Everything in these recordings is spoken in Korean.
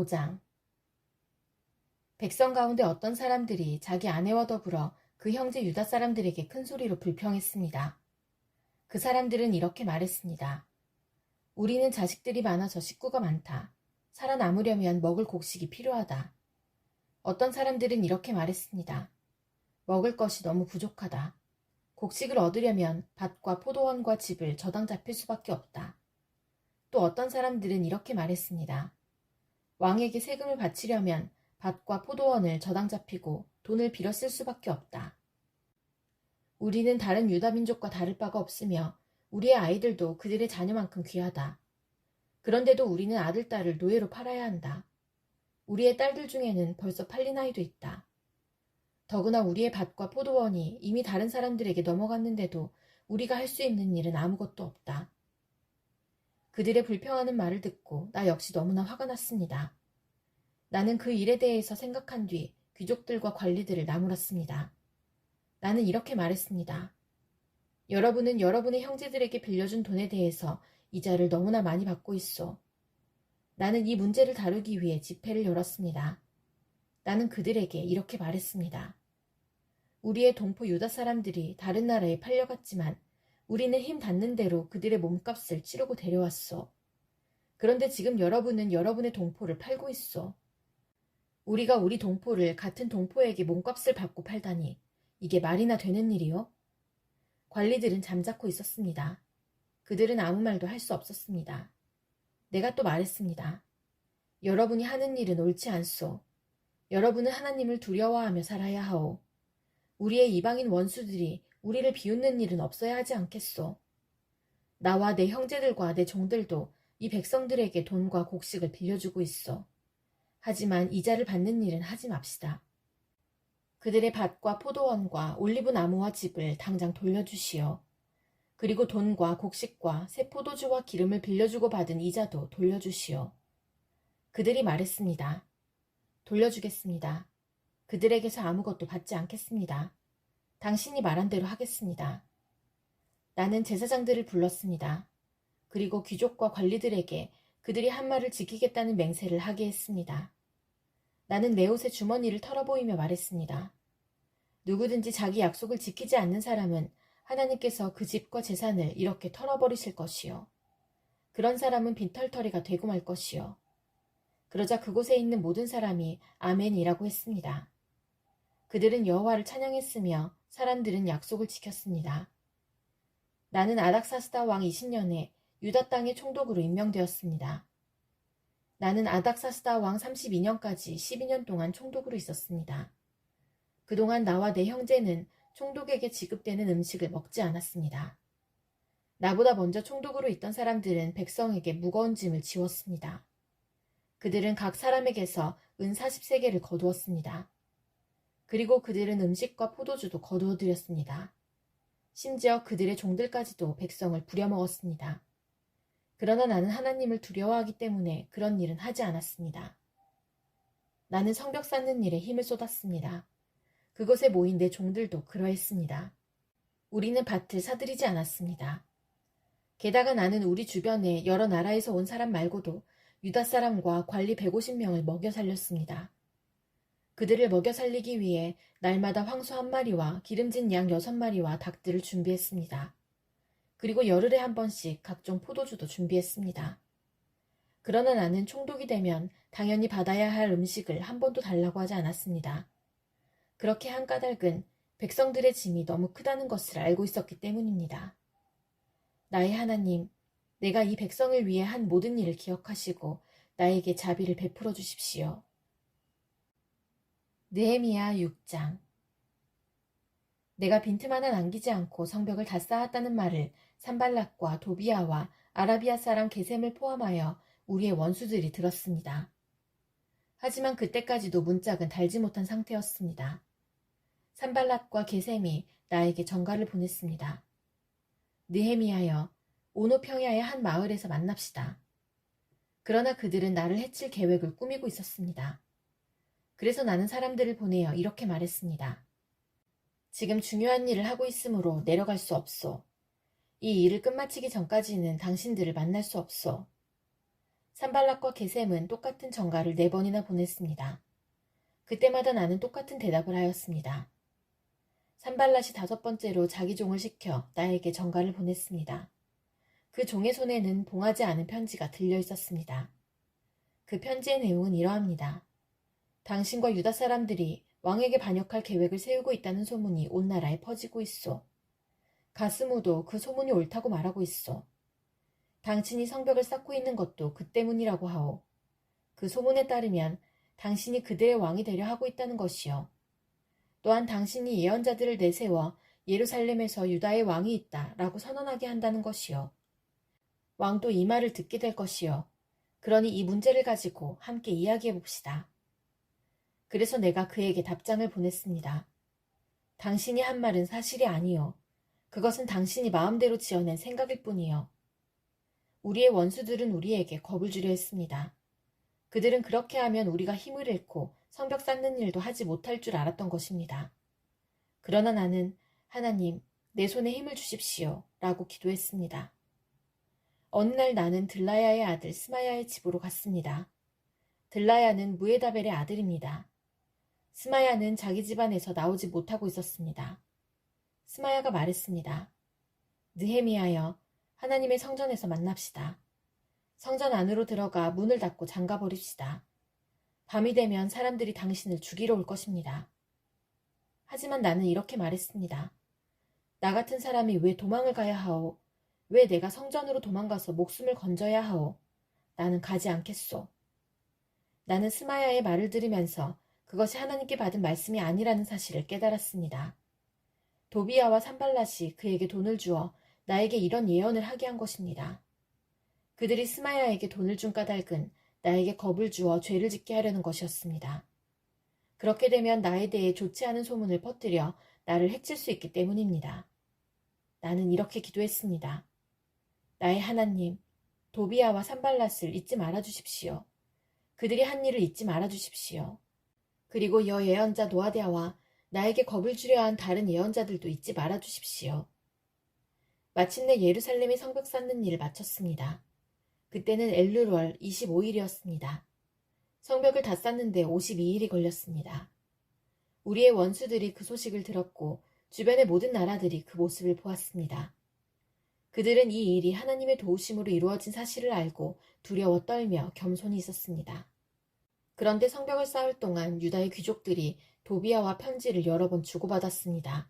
5장. 백성 가운데 어떤 사람들이 자기 아내와 더불어 그 형제 유다 사람들에게 큰 소리로 불평했습니다. 그 사람들은 이렇게 말했습니다. 우리는 자식들이 많아서 식구가 많다. 살아남으려면 먹을 곡식이 필요하다. 어떤 사람들은 이렇게 말했습니다. 먹을 것이 너무 부족하다. 곡식을 얻으려면 밭과 포도원과 집을 저당 잡힐 수밖에 없다. 또 어떤 사람들은 이렇게 말했습니다. 왕에게 세금을 바치려면 밭과 포도원을 저당 잡히고 돈을 빌어 쓸 수밖에 없다. 우리는 다른 유다 민족과 다를 바가 없으며 우리의 아이들도 그들의 자녀만큼 귀하다. 그런데도 우리는 아들, 딸을 노예로 팔아야 한다. 우리의 딸들 중에는 벌써 팔린 아이도 있다. 더구나 우리의 밭과 포도원이 이미 다른 사람들에게 넘어갔는데도 우리가 할 수 있는 일은 아무것도 없다. 그들의 불평하는 말을 듣고 나 역시 너무나 화가 났습니다. 나는 그 일에 대해서 생각한 뒤 귀족들과 관리들을 나무랐습니다. 나는 이렇게 말했습니다. 여러분은 여러분의 형제들에게 빌려준 돈에 대해서 이자를 너무나 많이 받고 있어. 나는 이 문제를 다루기 위해 집회를 열었습니다. 나는 그들에게 이렇게 말했습니다. 우리의 동포 유다 사람들이 다른 나라에 팔려갔지만 우리는 힘 닿는 대로 그들의 몸값을 치르고 데려왔어. 그런데 지금 여러분은 여러분의 동포를 팔고 있어. 우리가 우리 동포를 같은 동포에게 몸값을 받고 팔다니 이게 말이나 되는 일이요? 관리들은 잠자코 있었습니다. 그들은 아무 말도 할 수 없었습니다. 내가 또 말했습니다. 여러분이 하는 일은 옳지 않소. 여러분은 하나님을 두려워하며 살아야 하오. 우리의 이방인 원수들이 우리를 비웃는 일은 없어야 하지 않겠소. 나와 내 형제들과 내 종들도 이 백성들에게 돈과 곡식을 빌려주고 있어. 하지만 이자를 받는 일은 하지 맙시다. 그들의 밭과 포도원과 올리브 나무와 집을 당장 돌려주시오. 그리고 돈과 곡식과 새 포도주와 기름을 빌려주고 받은 이자도 돌려주시오. 그들이 말했습니다. 돌려주겠습니다. 그들에게서 아무것도 받지 않겠습니다. 당신이 말한 대로 하겠습니다. 나는 제사장들을 불렀습니다. 그리고 귀족과 관리들에게 그들이 한 말을 지키겠다는 맹세를 하게 했습니다. 나는 내 옷의 주머니를 털어보이며 말했습니다. 누구든지 자기 약속을 지키지 않는 사람은 하나님께서 그 집과 재산을 이렇게 털어버리실 것이요. 그런 사람은 빈털터리가 되고 말 것이요. 그러자 그곳에 있는 모든 사람이 아멘이라고 했습니다. 그들은 여호와를 찬양했으며 사람들은 약속을 지켰습니다. 나는 아닥사스다 왕 20년에 유다 땅의 총독으로 임명되었습니다. 나는 아닥사스다 왕 32년까지 12년 동안 총독으로 있었습니다. 그동안 나와 내 형제는 총독에게 지급되는 음식을 먹지 않았습니다. 나보다 먼저 총독으로 있던 사람들은 백성에게 무거운 짐을 지웠습니다. 그들은 각 사람에게서 은 40세겔을 거두었습니다. 그리고 그들은 음식과 포도주도 거두어 드렸습니다. 심지어 그들의 종들까지도 백성을 부려먹었습니다. 그러나 나는 하나님을 두려워하기 때문에 그런 일은 하지 않았습니다. 나는 성벽 쌓는 일에 힘을 쏟았습니다. 그곳에 모인 내 종들도 그러했습니다. 우리는 밭을 사들이지 않았습니다. 게다가 나는 우리 주변에 여러 나라에서 온 사람 말고도 유다 사람과 관리 150명을 먹여 살렸습니다. 그들을 먹여 살리기 위해 날마다 황소 1마리와 기름진 양 6마리와 닭들을 준비했습니다. 그리고 열흘에 한 번씩 각종 포도주도 준비했습니다. 그러나 나는 총독이 되면 당연히 받아야 할 음식을 한 번도 달라고 하지 않았습니다. 그렇게 한 까닭은 백성들의 짐이 너무 크다는 것을 알고 있었기 때문입니다. 나의 하나님, 내가 이 백성을 위해 한 모든 일을 기억하시고 나에게 자비를 베풀어 주십시오. 느헤미야 6장. 내가 빈틈 하나 남기지 않고 성벽을 다 쌓았다는 말을 산발락과 도비아와 아라비아 사람 게셈을 포함하여 우리의 원수들이 들었습니다. 하지만 그때까지도 문짝은 달지 못한 상태였습니다. 산발락과 게셈이 나에게 전가를 보냈습니다. 느헤미야여, 오노 평야의 한 마을에서 만납시다. 그러나 그들은 나를 해칠 계획을 꾸미고 있었습니다. 그래서 나는 사람들을 보내어 이렇게 말했습니다. 지금 중요한 일을 하고 있으므로 내려갈 수 없소. 이 일을 끝마치기 전까지는 당신들을 만날 수 없소. 산발락과 게셈은 똑같은 전가를 4번이나 보냈습니다. 그때마다 나는 똑같은 대답을 하였습니다. 산발랏이 5번째로 자기 종을 시켜 나에게 전가를 보냈습니다. 그 종의 손에는 봉하지 않은 편지가 들려 있었습니다. 그 편지의 내용은 이러합니다. 당신과 유다 사람들이 왕에게 반역할 계획을 세우고 있다는 소문이 온 나라에 퍼지고 있소. 가스무도 그 소문이 옳다고 말하고 있소. 당신이 성벽을 쌓고 있는 것도 그 때문이라고 하오. 그 소문에 따르면 당신이 그들의 왕이 되려 하고 있다는 것이요. 또한 당신이 예언자들을 내세워 예루살렘에서 유다의 왕이 있다 라고 선언하게 한다는 것이요. 왕도 이 말을 듣게 될 것이요. 그러니 이 문제를 가지고 함께 이야기해 봅시다. 그래서 내가 그에게 답장을 보냈습니다. 당신이 한 말은 사실이 아니요. 그것은 당신이 마음대로 지어낸 생각일 뿐이요. 우리의 원수들은 우리에게 겁을 주려 했습니다. 그들은 그렇게 하면 우리가 힘을 잃고 성벽 쌓는 일도 하지 못할 줄 알았던 것입니다. 그러나 나는 하나님, 내 손에 힘을 주십시오 라고 기도했습니다. 어느 날 나는 들라야의 아들 스마야의 집으로 갔습니다. 들라야는 무에다벨의 아들입니다. 스마야는 자기 집안에서 나오지 못하고 있었습니다. 스마야가 말했습니다. 느헤미야여, 하나님의 성전에서 만납시다. 성전 안으로 들어가 문을 닫고 잠가버립시다. 밤이 되면 사람들이 당신을 죽이러 올 것입니다. 하지만 나는 이렇게 말했습니다. 나 같은 사람이 왜 도망을 가야 하오? 왜 내가 성전으로 도망가서 목숨을 건져야 하오? 나는 가지 않겠소. 나는 스마야의 말을 들으면서 그것이 하나님께 받은 말씀이 아니라는 사실을 깨달았습니다. 도비야와 산발랏이 그에게 돈을 주어 나에게 이런 예언을 하게 한 것입니다. 그들이 스마야에게 돈을 준 까닭은 나에게 겁을 주어 죄를 짓게 하려는 것이었습니다. 그렇게 되면 나에 대해 좋지 않은 소문을 퍼뜨려 나를 해칠 수 있기 때문입니다. 나는 이렇게 기도했습니다. 나의 하나님, 도비야와 산발랏을 잊지 말아주십시오. 그들이 한 일을 잊지 말아주십시오. 그리고 여예언자 노아디아와 나에게 겁을 주려 한 다른 예언자들도 잊지 말아주십시오. 마침내 예루살렘의 성벽 쌓는 일을 마쳤습니다. 그때는 엘룰월 25일이었습니다. 성벽을 다 쌓는데 52일이 걸렸습니다. 우리의 원수들이 그 소식을 들었고 주변의 모든 나라들이 그 모습을 보았습니다. 그들은 이 일이 하나님의 도우심으로 이루어진 사실을 알고 두려워 떨며 겸손히 있었습니다. 그런데 성벽을 쌓을 동안 유다의 귀족들이 도비야와 편지를 여러 번 주고받았습니다.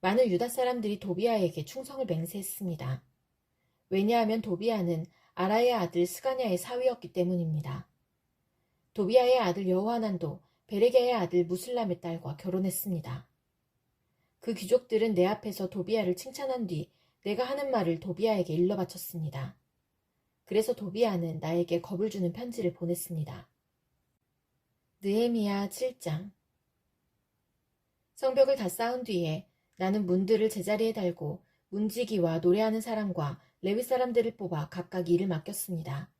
많은 유다 사람들이 도비야에게 충성을 맹세했습니다. 왜냐하면 도비야는 아라의 아들 스가냐의 사위였기 때문입니다. 도비야의 아들 여호하난도 베레게의 아들 무슬람의 딸과 결혼했습니다. 그 귀족들은 내 앞에서 도비야를 칭찬한 뒤 내가 하는 말을 도비야에게 일러 바쳤습니다. 그래서 도비야는 나에게 겁을 주는 편지를 보냈습니다. 느헤미야 7장. 성벽을 다 쌓은 뒤에 나는 문들을 제자리에 달고 문지기와 노래하는 사람과 레위 사람들을 뽑아 각각 일을 맡겼습니다.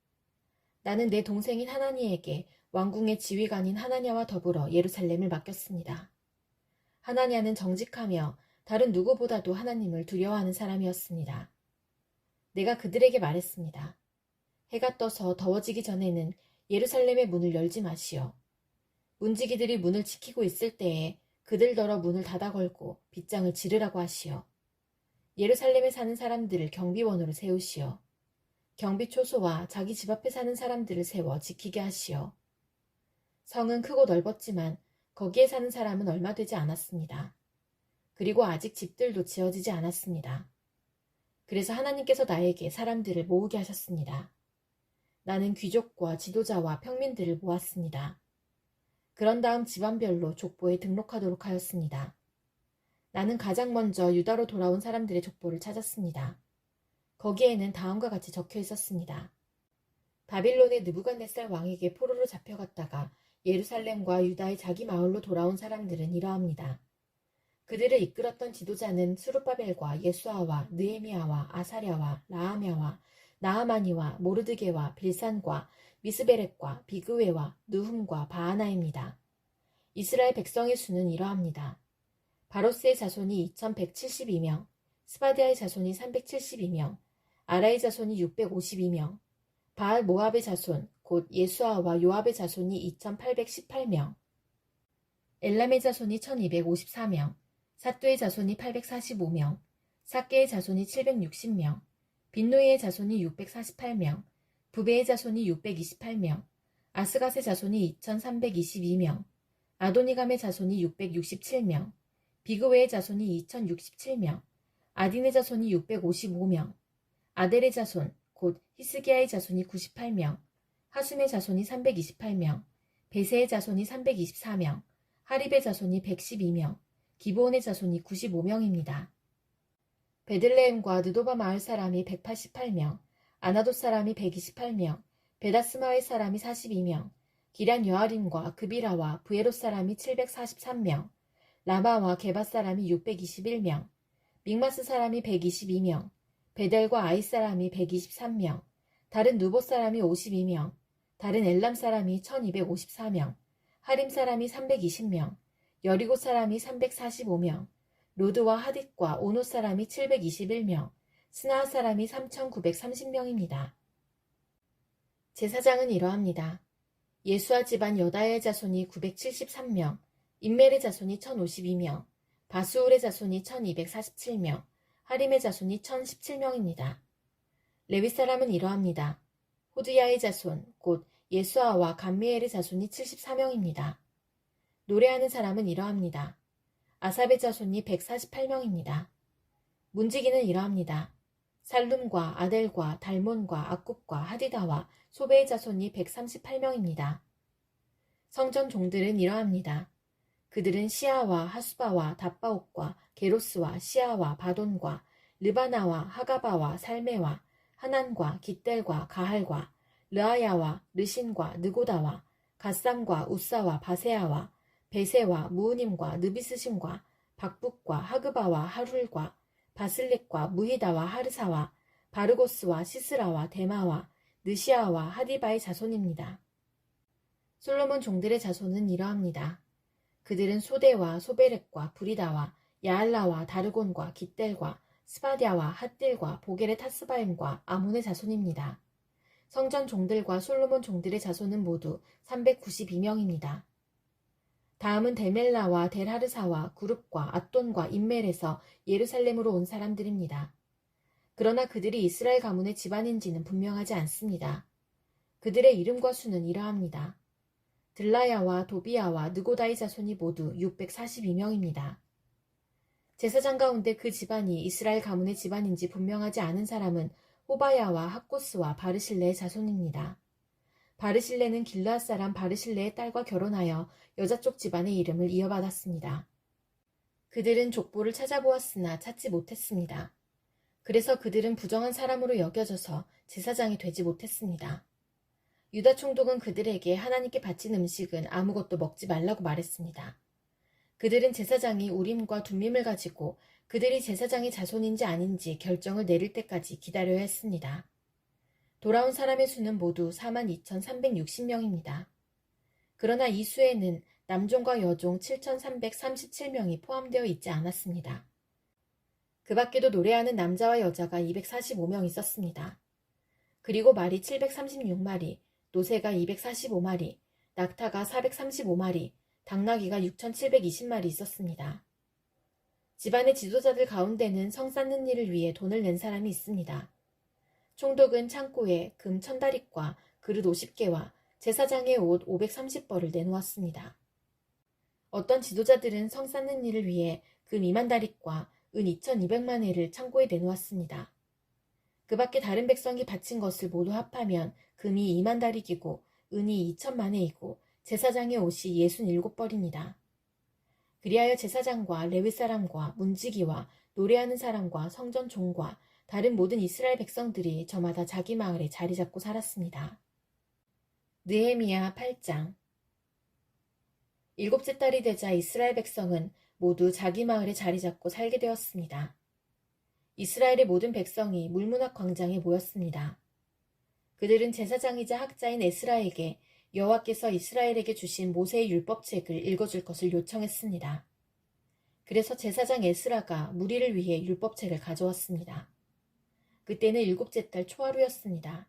나는 내 동생인 하나니에게 왕궁의 지휘관인 하나냐와 더불어 예루살렘을 맡겼습니다. 하나냐는 정직하며 다른 누구보다도 하나님을 두려워하는 사람이었습니다. 내가 그들에게 말했습니다. 해가 떠서 더워지기 전에는 예루살렘의 문을 열지 마시오. 문지기들이 문을 지키고 있을 때에 그들더러 문을 닫아 걸고 빗장을 지르라고 하시오. 예루살렘에 사는 사람들을 경비원으로 세우시오. 경비 초소와 자기 집 앞에 사는 사람들을 세워 지키게 하시오. 성은 크고 넓었지만 거기에 사는 사람은 얼마 되지 않았습니다. 그리고 아직 집들도 지어지지 않았습니다. 그래서 하나님께서 나에게 사람들을 모으게 하셨습니다. 나는 귀족과 지도자와 평민들을 모았습니다. 그런 다음 집안별로 족보에 등록하도록 하였습니다. 나는 가장 먼저 유다로 돌아온 사람들의 족보를 찾았습니다. 거기에는 다음과 같이 적혀 있었습니다. 바빌론의 느부갓네살 왕에게 포로로 잡혀갔다가 예루살렘과 유다의 자기 마을로 돌아온 사람들은 이러합니다. 그들을 이끌었던 지도자는 스룹바벨과 예수아와 느헤미야와 아사랴와 라하мя와 나하마니와 모르드게와 빌산과 미스베렉과 비그웨와 느훔과 바하나입니다. 이스라엘 백성의 수는 이러합니다. 바로스의 자손이 2172명, 스바디아의 자손이 372명, 아라의 자손이 652명, 바알 모압의 자손 곧 예수아와 요압의 자손이 2818명, 엘람의 자손이 1254명, 삿두의 자손이 845명, 삭개의 자손이 760명, 빈노이의 자손이 648명, 부베의 자손이 628명, 아스갓의 자손이 2322명, 아도니감의 자손이 667명, 비그웨의 자손이 2067명, 아딘의 자손이 655명, 아델의 자손 곧 히스기야의 자손이 98명, 하숨의 자손이 328명, 베세의 자손이 324명, 하립의 자손이 112명, 기브온의 자손이 95명입니다. 베들레헴과 느도바 마을 사람이 188명, 아나돗 사람이 128명, 베다스마의 사람이 42명, 기란 여아림과 그비라와 부에롯 사람이 743명, 라마와 게바 사람이 621명, 믹마스 사람이 122명, 베델과 아이 사람이 123명, 다른 누봇 사람이 52명, 다른 엘람 사람이 1254명, 하림 사람이 320명, 여리고 사람이 345명, 로드와 하딧과 오노 사람이 721명, 스나아 사람이 3930명입니다. 제사장은 이러합니다. 예수아 집안 여다의 자손이 973명, 임멜의 자손이 1052명, 바수울의 자손이 1247명, 하림의 자손이 1017명입니다. 레위 사람은 이러합니다. 호드야의 자손 곧 예수아와 감미엘의 자손이 74명입니다. 노래하는 사람은 이러합니다. 아삽의 자손이 148명입니다. 문지기는 이러합니다. 살룸과 아델과 달몬과 악굽과 하디다와 소베의 자손이 138명입니다. 성전 종들은 이러합니다. 그들은 시아와 하수바와 답바옥과 게로스와 시아와 바돈과 르바나와 하가바와 살메와 하난과 깃델과 가할과 르아야와 르신과 느고다와 갓삼과 우사와 바세아와 베세와 무우님과 느비스심과 박북과 하그바와 하룰과 바슬렉과 무히다와 하르사와 바르고스와 시스라와 데마와 느시아와 하디바의 자손입니다. 솔로몬 종들의 자손은 이러합니다. 그들은 소데와 소베렉과 브리다와 야알라와 다르곤과 깃델과 스바디아와 핫딜과 보겔의 타스바임과 아몬의 자손입니다. 성전 종들과 솔로몬 종들의 자손은 모두 392명입니다. 다음은 데멜라와 델하르사와 구룹과 앗돈과 임멜에서 예루살렘으로 온 사람들입니다. 그러나 그들이 이스라엘 가문의 집안인지는 분명하지 않습니다. 그들의 이름과 수는 이러합니다. 들라야와 도비야와 느고다의 자손이 모두 642명입니다. 제사장 가운데 그 집안이 이스라엘 가문의 집안인지 분명하지 않은 사람은 호바야와 학고스와 바르실레의 자손입니다. 바르실레는 길르앗 사람 바르실레의 딸과 결혼하여 여자 쪽 집안의 이름을 이어받았습니다. 그들은 족보를 찾아보았으나 찾지 못했습니다. 그래서 그들은 부정한 사람으로 여겨져서 제사장이 되지 못했습니다. 유다 총독은 그들에게 하나님께 바친 음식은 아무것도 먹지 말라고 말했습니다. 그들은 제사장이 우림과 둠밈을 가지고 그들이 제사장의 자손인지 아닌지 결정을 내릴 때까지 기다려야 했습니다. 돌아온 사람의 수는 모두 42,360명입니다. 그러나 이 수에는 남종과 여종 7,337명이 포함되어 있지 않았습니다. 그 밖에도 노래하는 남자와 여자가 245명 있었습니다. 그리고 말이 736마리, 노새가 245마리, 낙타가 435마리, 당나귀가 6,720마리 있었습니다. 집안의 지도자들 가운데는 성 쌓는 일을 위해 돈을 낸 사람이 있습니다. 총독은 창고에 금 1000다릿과 그릇 50개와 제사장의 옷 530벌을 내놓았습니다. 어떤 지도자들은 성 쌓는 일을 위해 금 2만 다릿과 은 2200만 회를 창고에 내놓았습니다. 그 밖에 다른 백성이 바친 것을 모두 합하면 금이 2만 다릭이고 은이 2천만 회이고 제사장의 옷이 67벌입니다. 그리하여 제사장과 레위 사람과 문지기와 노래하는 사람과 성전 종과 다른 모든 이스라엘 백성들이 저마다 자기 마을에 자리 잡고 살았습니다. 느헤미야 8장. 7째 달이 되자 이스라엘 백성은 모두 자기 마을에 자리 잡고 살게 되었습니다. 이스라엘의 모든 백성이 물문학 광장에 모였습니다. 그들은 제사장이자 학자인 에스라에게 여호와께서 이스라엘에게 주신 모세의 율법책을 읽어줄 것을 요청했습니다. 그래서 제사장 에스라가 무리를 위해 율법책을 가져왔습니다. 그때는 7째 달 초하루였습니다.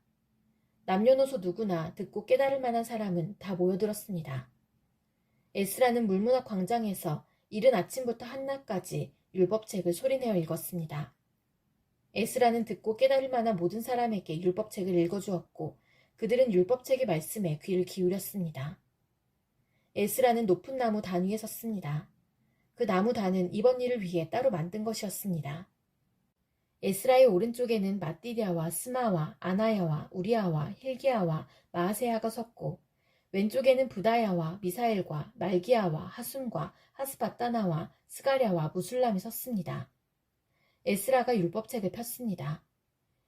남녀노소 누구나 듣고 깨달을 만한 사람은 다 모여들었습니다. 에스라는 물문학 광장에서 이른 아침부터 한낮까지 율법책을 소리내어 읽었습니다. 에스라는 듣고 깨달을 만한 모든 사람에게 율법책을 읽어주었고 그들은 율법책의 말씀에 귀를 기울였습니다. 에스라는 높은 나무 단 위에 섰습니다. 그 나무 단은 이번 일을 위해 따로 만든 것이었습니다. 에스라의 오른쪽에는 마띠디아와 스마와 아나야와 우리아와 힐기야와 마아세야가 섰고 왼쪽에는 부다야와 미사엘과 말기야와 하순과 하스바따나와 스가랴와 무술람이 섰습니다. 에스라가 율법책을 폈습니다.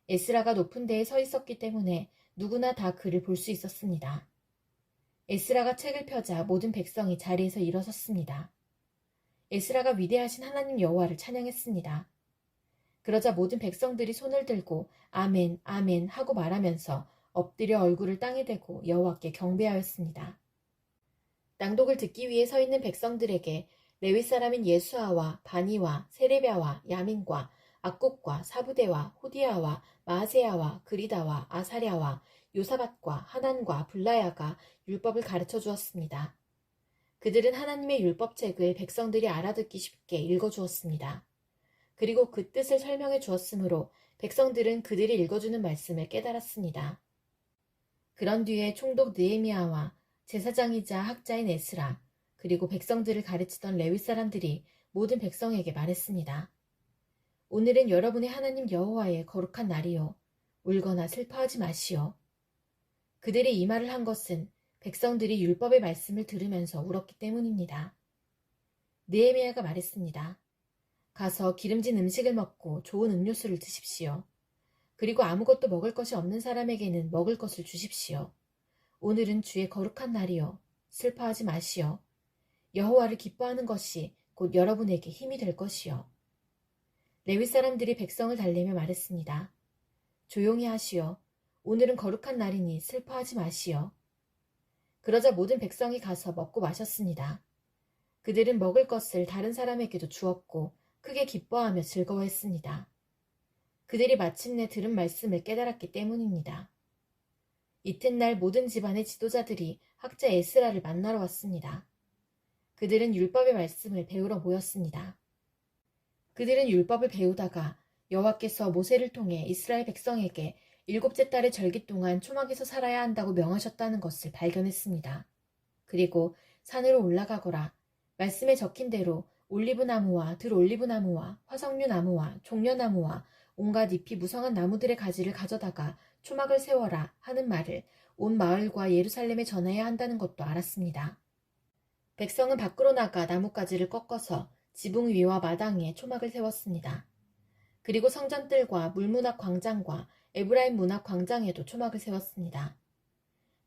에스라가 높은 데에 서 있었기 때문에 누구나 다 그를 볼 수 있었습니다. 에스라가 책을 펴자 모든 백성이 자리에서 일어섰습니다. 에스라가 위대하신 하나님 여호와를 찬양했습니다. 그러자 모든 백성들이 손을 들고 아멘, 아멘 하고 말하면서 엎드려 얼굴을 땅에 대고 여호와께 경배하였습니다. 낭독을 듣기 위해 서 있는 백성들에게 레위 사람인 예수아와 바니와 세레비아와 야민과 악국과 사부대와 호디아와 마아세야와 그리다와 아사랴와 요사밧과 하난과 블라야가 율법을 가르쳐 주었습니다. 그들은 하나님의 율법책을 백성들이 알아듣기 쉽게 읽어주었습니다. 그리고 그 뜻을 설명해 주었으므로 백성들은 그들이 읽어주는 말씀을 깨달았습니다. 그런 뒤에 총독 느헤미야와 제사장이자 학자인 에스라 그리고 백성들을 가르치던 레위 사람들이 모든 백성에게 말했습니다. 오늘은 여러분의 하나님 여호와의 거룩한 날이요. 울거나 슬퍼하지 마시오. 그들이 이 말을 한 것은 백성들이 율법의 말씀을 들으면서 울었기 때문입니다. 느헤미야가 말했습니다. 가서 기름진 음식을 먹고 좋은 음료수를 드십시오. 그리고 아무것도 먹을 것이 없는 사람에게는 먹을 것을 주십시오. 오늘은 주의 거룩한 날이요. 슬퍼하지 마시오. 여호와를 기뻐하는 것이 곧 여러분에게 힘이 될 것이요. 레위 사람들이 백성을 달래며 말했습니다. 조용히 하시오. 오늘은 거룩한 날이니 슬퍼하지 마시오. 그러자 모든 백성이 가서 먹고 마셨습니다. 그들은 먹을 것을 다른 사람에게도 주었고 크게 기뻐하며 즐거워했습니다. 그들이 마침내 들은 말씀을 깨달았기 때문입니다. 이튿날 모든 집안의 지도자들이 학자 에스라를 만나러 왔습니다. 그들은 율법의 말씀을 배우러 모였습니다. 그들은 율법을 배우다가 여호와께서 모세를 통해 이스라엘 백성에게 7째 달의 절기 동안 초막에서 살아야 한다고 명하셨다는 것을 발견했습니다. 그리고 산으로 올라가거라 말씀에 적힌 대로 올리브나무와 들올리브나무와 화석류나무와 종려나무와 온갖 잎이 무성한 나무들의 가지를 가져다가 초막을 세워라 하는 말을 온 마을과 예루살렘에 전해야 한다는 것도 알았습니다. 백성은 밖으로 나가 나뭇가지를 꺾어서 지붕 위와 마당에 초막을 세웠습니다. 그리고 성전뜰과 물문학 광장과 에브라임 문학 광장에도 초막을 세웠습니다.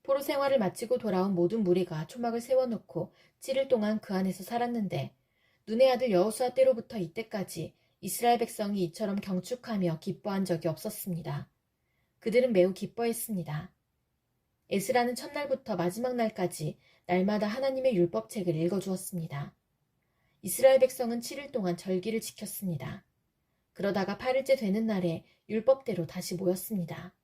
포로 생활을 마치고 돌아온 모든 무리가 초막을 세워놓고 7일 동안 그 안에서 살았는데 눈의 아들 여호수아 때로부터 이때까지 이스라엘 백성이 이처럼 경축하며 기뻐한 적이 없었습니다. 그들은 매우 기뻐했습니다. 에스라는 첫날부터 마지막 날까지 날마다 하나님의 율법책을 읽어주었습니다. 이스라엘 백성은 7일 동안 절기를 지켰습니다. 그러다가 8일째 되는 날에 율법대로 다시 모였습니다.